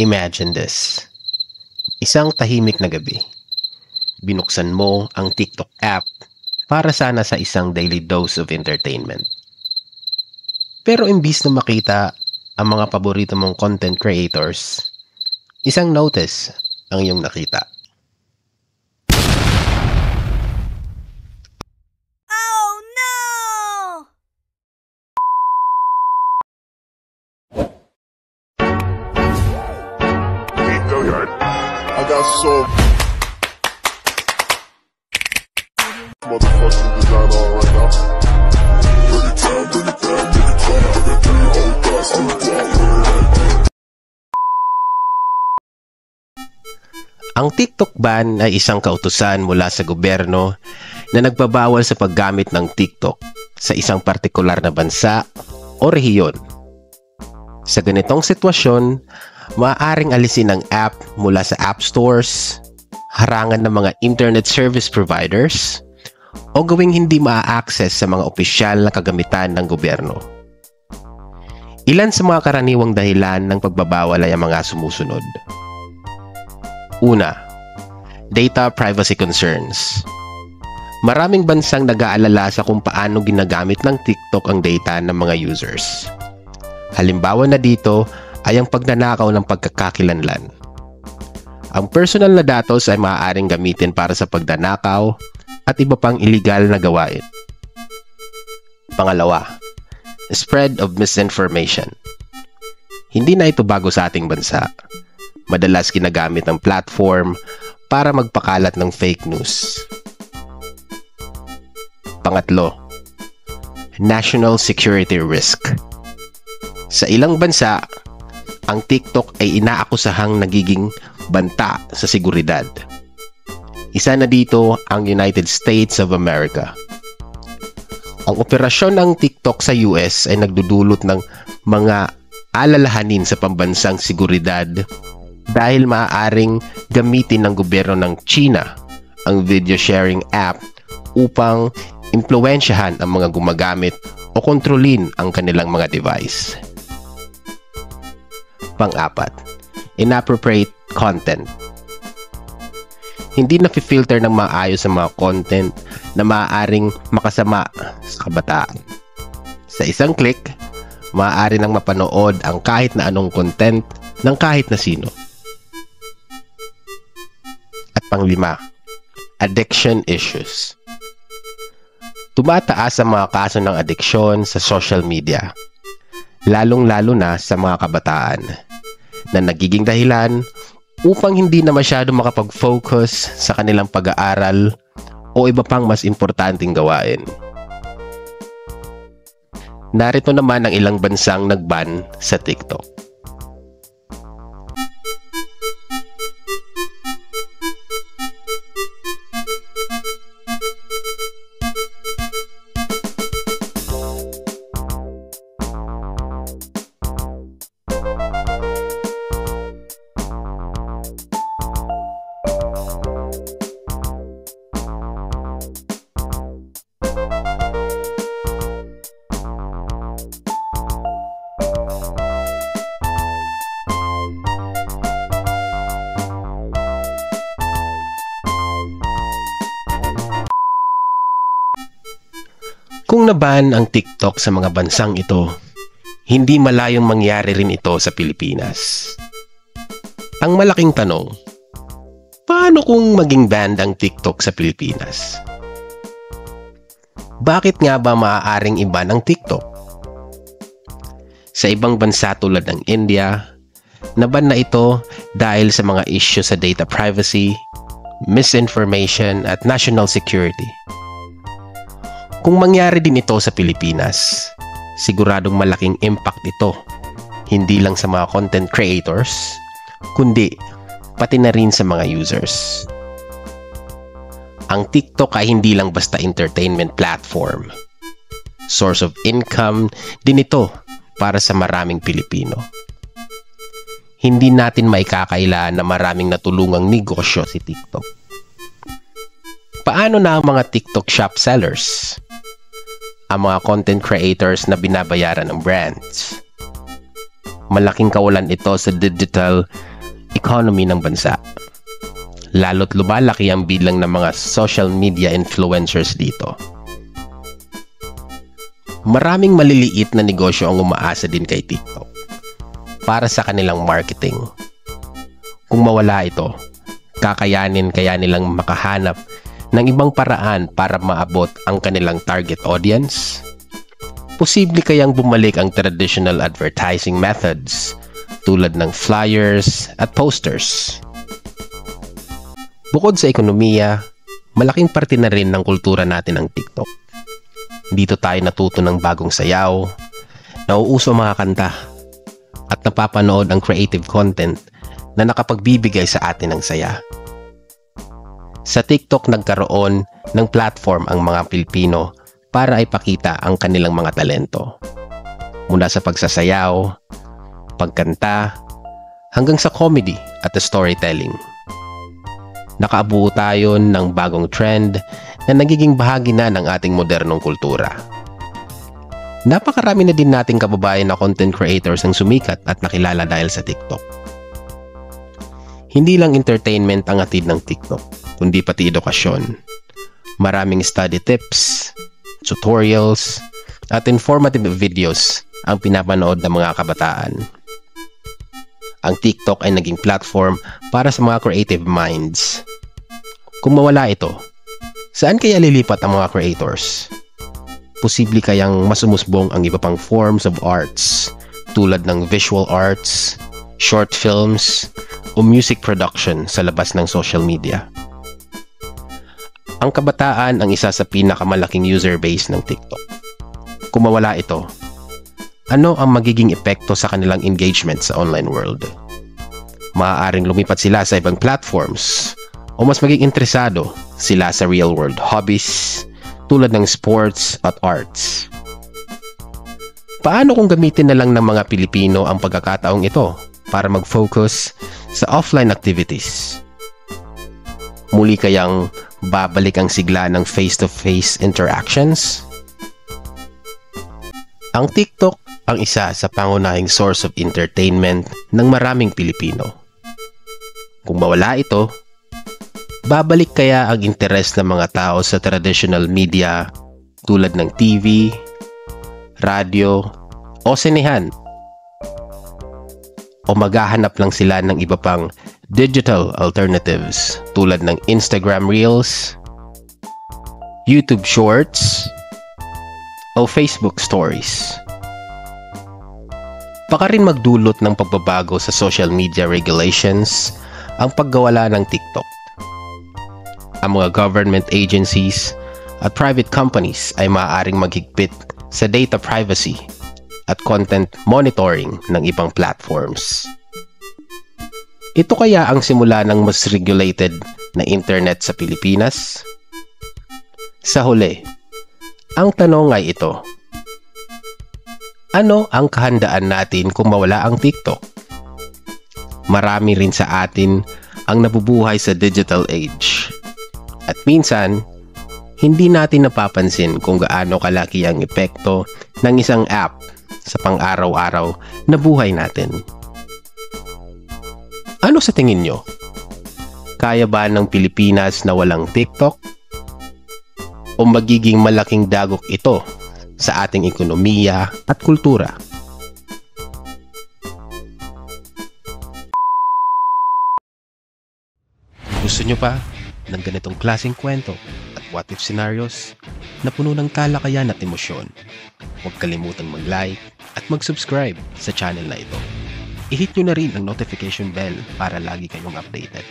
Imagine this. Isang tahimik na gabi. Binuksan mo ang TikTok app para sana sa isang daily dose of entertainment. Pero imbis na makita ang mga paborito mong content creators, isang notice ang iyong nakita. Oh no! I got so motherfucking design on right now. Bring it down, bring it down, bring it down. I got 3 whole guys on the block. Ang TikTok ban ay isang kautusan mula sa gobyerno na nagbabawal sa paggamit ng TikTok sa isang partikular na bansa o rehiyon. Sa ganitong sitwasyon, maaaring alisin ang app mula sa app stores, harangan ng mga internet service providers, o gawing hindi maa-access sa mga opisyal na kagamitan ng gobyerno. Ilan sa mga karaniwang dahilan ng pagbabawal ay ang mga sumusunod. Una, data privacy concerns. Maraming bansang nag-aalala sa kung paano ginagamit ng TikTok ang data ng mga users. Halimbawa na dito ay ang pagnanakaw ng pagkakakilanlan. Ang personal na datos ay maaaring gamitin para sa pagnanakaw at iba pang illegal na gawain. Pangalawa, spread of misinformation. Hindi na ito bago sa ating bansa. Madalas ginagamit ang platform para magpakalat ng fake news. Pangatlo, national security risk. Sa ilang bansa, ang TikTok ay inaakusahang nagiging banta sa seguridad. Isa na dito ang United States of America. Ang operasyon ng TikTok sa US ay nagdudulot ng mga alalahanin sa pambansang seguridad dahil maaaring gamitin ng gobyerno ng China ang video sharing app upang impluwensyahan ang mga gumagamit o kontrolin ang kanilang mga device. Pang-apat, inappropriate content. Hindi na-filter ng maayos ang mga content na maaaring makasama sa kabataan. Sa isang click, maaari nang mapanood ang kahit na anong content ng kahit na sino. At pang-lima, addiction issues. Tumataas ang mga kaso ng adiksyon sa social media, lalong-lalo na sa mga kabataan, na nagiging dahilan upang hindi na masyado makapag-focus sa kanilang pag-aaral o iba pang mas importanteng gawain. Narito naman ang ilang bansang nag-ban sa TikTok. Kung naban ang TikTok sa mga bansang ito, hindi malayong mangyari rin ito sa Pilipinas. Ang malaking tanong, paano kung maging banned ang TikTok sa Pilipinas? Bakit nga ba maaaring i-ban ang TikTok? Sa ibang bansa tulad ng India, naban na ito dahil sa mga issue sa data privacy, misinformation at national security. Kung mangyari din ito sa Pilipinas, siguradong malaking impact ito, hindi lang sa mga content creators, kundi pati na rin sa mga users. Ang TikTok ay hindi lang basta entertainment platform. Source of income din ito para sa maraming Pilipino. Hindi natin maikakaila na maraming natulungang negosyo si TikTok. Paano na ang mga TikTok shop sellers? Ang mga content creators na binabayaran ng brands? malaking kawalan ito sa digital economy ng bansa. Lalo't lumalaki ang bilang ng mga social media influencers dito. Maraming maliliit na negosyo ang umaasa din kay TikTok para sa kanilang marketing. Kung mawala ito, kaya nilang makahanap ng ibang paraan para maabot ang kanilang target audience? Posible kayang bumalik ang traditional advertising methods tulad ng flyers at posters? Bukod sa ekonomiya, malaking parte na rin ng kultura natin ang TikTok. Dito tayo natuto ng bagong sayaw, nauuso mga kanta, at napapanood ang creative content na nakapagbibigay sa atin ng saya. Sa TikTok nagkaroon ng platform ang mga Pilipino para ipakita ang kanilang mga talento. Mula sa pagsasayaw, pagkanta, hanggang sa comedy at storytelling. Nakaabuo tayo ng bagong trend na nagiging bahagi na ng ating modernong kultura. Napakarami na din nating kababayan na content creators ang sumikat at nakilala dahil sa TikTok. Hindi lang entertainment ang hatid ng TikTok, kundi pati edukasyon. Maraming study tips, tutorials, at informative videos ang pinapanood ng mga kabataan. Ang TikTok ay naging platform para sa mga creative minds. Kung mawala ito, saan kaya lilipat ang mga creators? Posible kayang masumusbong ang iba pang forms of arts tulad ng visual arts, short films, o music production sa labas ng social media. Ang kabataan ang isa sa pinakamalaking user base ng TikTok. Kung mawala ito, ano ang magiging epekto sa kanilang engagement sa online world? Maaaring lumipat sila sa ibang platforms o mas maging interesado sila sa real-world hobbies tulad ng sports at arts. Paano kung gamitin na lang ng mga Pilipino ang pagkakataong ito para mag-focus sa offline activities? Muli kayang babalik ang sigla ng face-to-face interactions? Ang TikTok ang isa sa pangunahing source of entertainment ng maraming Pilipino. Kung mawala ito, babalik kaya ang interes ng mga tao sa traditional media tulad ng TV, radyo, o sinehan? O maghahanap lang sila ng iba pang digital alternatives tulad ng Instagram Reels, YouTube Shorts, o Facebook Stories? Baka rin magdulot ng pagbabago sa social media regulations ang paggawala ng TikTok. Ang mga government agencies at private companies ay maaaring maghigpit sa data privacy at content monitoring ng ibang platforms. Ito kaya ang simula ng mas regulated na internet sa Pilipinas? Sa huli, ang tanong ay ito: ano ang kahandaan natin kung mawala ang TikTok? Marami rin sa atin ang nabubuhay sa digital age. At minsan, hindi natin napapansin kung gaano kalaki ang epekto ng isang app sa pang-araw-araw na buhay natin. Ano sa tingin nyo? Kaya ba ng Pilipinas na walang TikTok? O magiging malaking dagok ito sa ating ekonomiya at kultura? Gusto nyo pa ng ganitong klaseng kwento at what if scenarios na puno ng talakayan at emosyon? Huwag kalimutang mag-like at mag-subscribe sa channel na ito. I-hit nyo na rin ang notification bell para lagi kayong updated.